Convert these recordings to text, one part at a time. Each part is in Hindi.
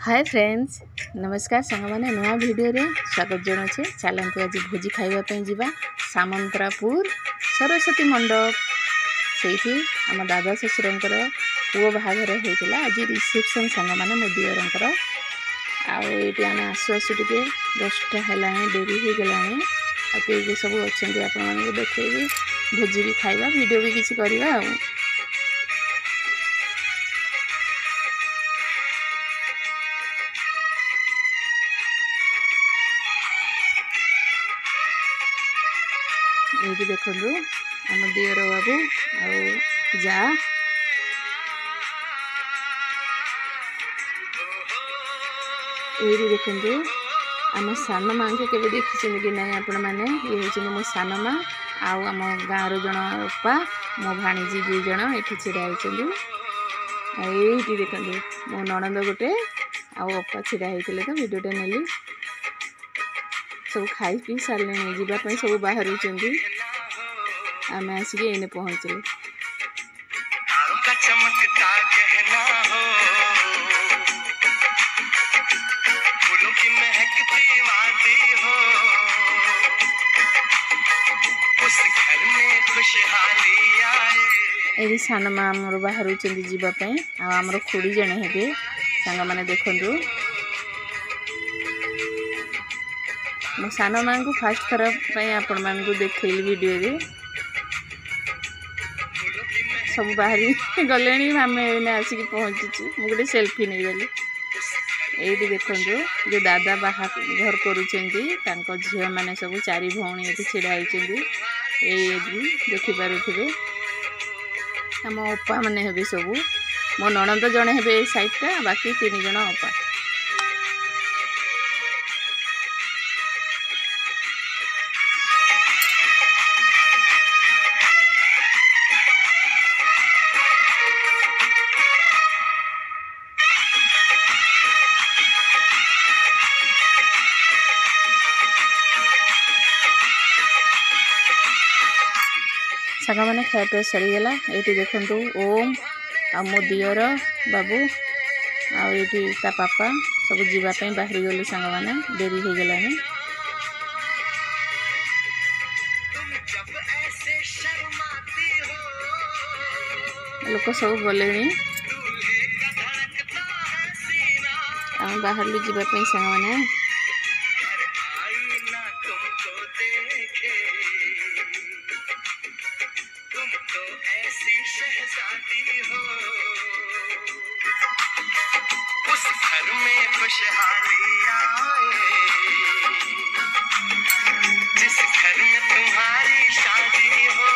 हाय फ्रेंड्स नमस्कार सांग मैंने नया वीडियो रे स्वागत जनाऊे। चलते आज भोजी खावाई जावा सामंतरापुर सरस्वती मंडप से आम दादा शशुर पुओ बाहागर होता आज रिसेप्शन सांग मैंने मो दियर आईटी आम आसु आसु टे 10टा है डेरी हो गला आगे सब अच्छा आपको देखी भोजी भी खावा वीडियो भी किसी करवा ये देखो आम दियर बाबू जा ये देखो आम सान माँ के देखी कि ना आपण मैंने ये हूँ मो सान माँ आम गाँव जन उपा मो भाणीजी 2 जन ये छिड़ा होती देखो मो नणंद गोटे अपा छिड़ा होते तो वीडियोटे नेली सब खाई पी सारे जावाई सब बाहर आम आसिक एने पहुँचले ये सान माँ आमर बाहर जावाई आमर खुड़ी जड़े हे सांग मैंने देखु मो सान माँ को फास्ट थर आपण मान देखली वीडियो रे सब बाहर गले आम आसिक पहुँचीचु मुझे गोटे सेल्फी नहीं गली ये देखो जो दादा बाहर कर झील मैंने सब 4 भौणी ये छिड़ा ये देखिपे आम अपा मैंने हे सब मो नणंद जड़े हे साइडटा बाकी 3 जन अपा सांग मैंने खाया पिया सरीगला ये देखु ओम आ मो दियर बाबू आईटी ता पापा सब जीवाई बाहरी गलु सांग मैंने डेरी हो गला लोक सब गले आम बाहर जावाई सांग मैंने उस घर में खुशहाली आए जिस घर में तुम्हारी शादी हो।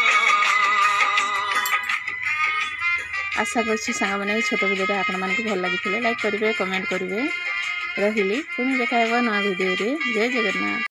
आशा करछि सांग मैंने छोट वीडियो आपण मानक भल लगी लाइक करेंगे कमेंट करेंगे रही पुणी देखा नया वीडियो रे। जय जगन्नाथ।